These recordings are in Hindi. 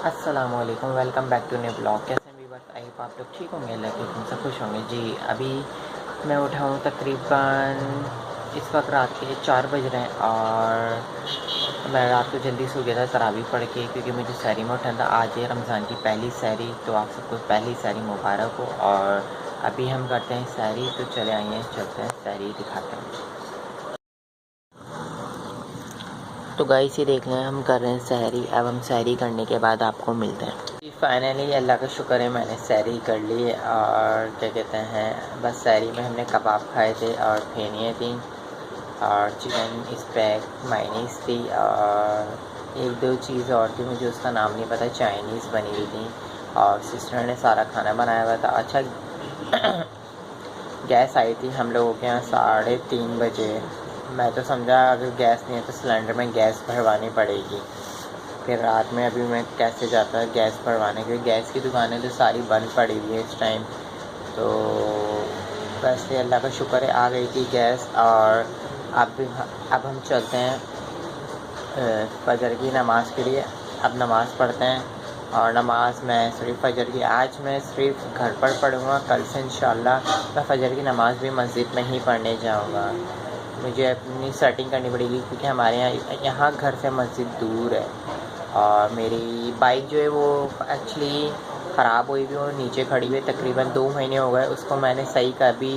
अस्सलामुअलैकुम, welcome back to new blog. कैसे हैं व्यूअर्स? आई होप आप लोग ठीक होंगे, अल्लाह के हुक्म से खुश होंगे। जी अभी मैं उठा हूँ तकरीबन इस वक्त रात के 4 बज रहे हैं और मैं रात को जल्दी सो गया था तरावी पढ़ के, क्योंकि मुझे सहरी में उठा था। आज है रमज़ान की पहली सहरी, तो आप सबको पहली सहरी मुबारक हो। और अभी हम करते हैं सहरी, तो चले आइए चलते हैं सहरी दिखाते हैं। तो गाइस ये देख लें, हम कर रहे हैं सहरी। अब हम सहरी करने के बाद आपको मिलते हैं। फाइनली अल्लाह का शुक्र है, मैंने सहरी कर ली। और क्या कहते हैं, बस सहरी में हमने कबाब खाए थे और फेनियाँ थी और चिकन स्पैक मायनीस थी और एक दो चीज़ और थी, मुझे उसका नाम नहीं पता, चाइनीज़ बनी हुई थी। और सिस्टर ने सारा खाना बनाया हुआ था। अच्छा गैस आई थी हम लोगों के यहाँ 3:30 बजे। मैं तो समझा अगर गैस नहीं है तो सिलेंडर में गैस भरवानी पड़ेगी। फिर रात में अभी मैं कैसे जाता है गैस भरवाने, क्योंकि गैस की दुकानें तो सारी बंद पड़ी हुई है इस टाइम। तो वैसे अल्लाह का शुक्र है आ गई थी गैस। और अब हम चलते हैं फजर की नमाज़ के लिए। अब नमाज़ पढ़ते हैं। और नमाज़ मैं सिर्फ फजर की आज मैं सिर्फ घर पर पढ़ूँगा। कल से इंशाल्लाह मैं फ़जर की नमाज़ भी मस्जिद में ही पढ़ने जाऊँगा। मुझे अपनी सेटिंग करनी पड़ेगी, क्योंकि हमारे यहाँ घर से मस्जिद दूर है। और मेरी बाइक जो है वो एक्चुअली ख़राब हुई हुई, वो नीचे खड़ी हुई तकरीबन 2 महीने हो गए। उसको मैंने सही कभी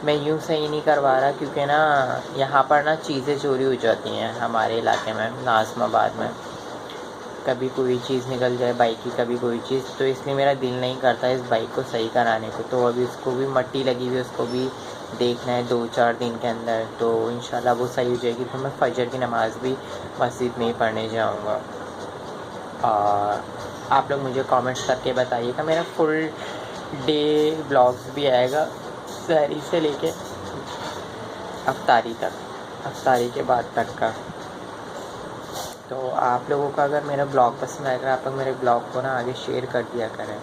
मैं यूँ सही नहीं करवा रहा, क्योंकि ना यहाँ पर ना चीज़ें चोरी हो जाती हैं हमारे इलाके में, नाज़माबाद में। कभी कोई चीज़ निकल जाए बाइक की, कभी कोई चीज़, तो इसलिए मेरा दिल नहीं करता इस बाइक को सही कराने को। तो अभी उसको भी मट्टी लगी हुई है, उसको भी देखना है 2-4 दिन के अंदर, तो इंशाल्लाह वो सही हो जाएगी। तो मैं फ़जर की नमाज़ भी मस्जिद में ही पढ़ने जाऊँगा। और आप लोग मुझे कमेंट्स करके बताइएगा। मेरा फुल डे ब्लॉग्स भी आएगा सहरी से लेके अफ्तारी तक, अफ्तारी के बाद तक का। तो आप लोगों का अगर मेरा ब्लॉग पसंद आएगा, आप लोग मेरे ब्लॉग को ना आगे शेयर कर दिया करें।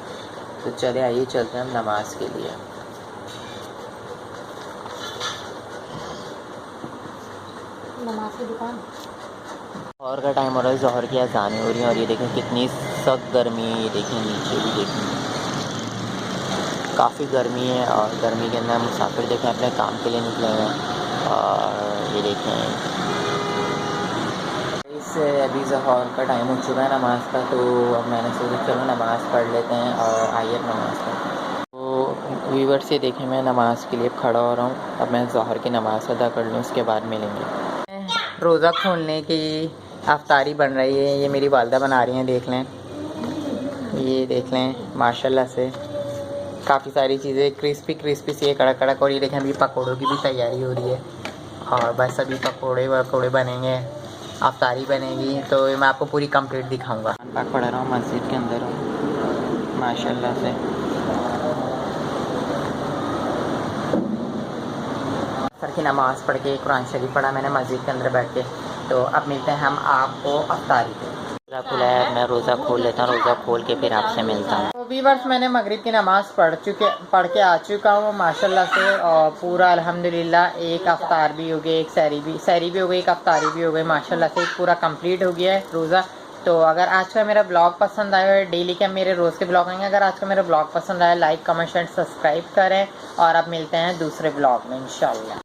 तो चले आइए चलते हैं हम नमाज़ के लिए। नमाज की दुकान ज़ोहर का टाइम हो रहा है, ज़ोहर की अज़ानें हो रही हैं। और ये देखें कितनी सख्त गर्मी है, ये देखें नीचे भी देखें काफ़ी गर्मी है। और गर्मी के अंदर मुसाफिर देखें अपने काम के लिए निकले हुए हैं। और ये देखें इससे अभी ज़ोहर का टाइम हो चुका है नमाज़ का, तो अब मैंने सोचा चलो नमाज़ पढ़ लेते हैं और आइए नमाज़ पढ़। तो व्यूअर्स से देखें मैं नमाज़ के लिए खड़ा हो रहा हूँ। अब मैं ज़ोहर की नमाज़ अदा कर लूँ, उसके बाद मिलेंगे। रोज़ा खोलने की अफ्तारी बन रही है, ये मेरी वालदा बना रही हैं, देख लें, ये देख लें माशाल्लाह से काफ़ी सारी चीज़ें क्रिस्पी क्रिस्पी सी है, कड़क कड़क। और ये देखें अभी पकौड़ों की भी तैयारी हो रही है। और बस अभी पकौड़े वकौड़े बनेंगे, अफ्तारी बनेगी, तो मैं आपको पूरी कंप्लीट दिखाऊंगा। पाक पढ़ रहा हूँ, मस्जिद के अंदर हूँ माशाल्लाह से। सर की नमाज़ पढ़ के कुरान शरीफ पढ़ा मैंने मस्जिद के अंदर बैठ के। तो अब मिलते हैं हम आपको अफ्तारी पे। रोज़ा खुला है, मैं रोज़ा खोल लेता हूँ, रोज़ा खोल के फिर आपसे मिलता हूँ। तो व्यूअर्स मैंने मगरिब की नमाज़ पढ़ के आ चुका हूँ माशाल्लाह से। और पूरा अल्हम्दुलिल्लाह एक अफ्तार भी हो गया, एक सहरी भी हो गई, एक अफ्तारी भी हो गई माशाल्लाह से। पूरा कंप्लीट हो गया है रोज़ा। तो अगर आज का मेरा ब्लॉग पसंद आया है, डेली के मेरे रोज़ के ब्लॉग आएंगे, अगर आज का मेरा ब्लॉग पसंद आया लाइक कमेंट एंड सब्सक्राइब करें। और अब मिलते हैं दूसरे ब्लॉग में इंशाल्लाह।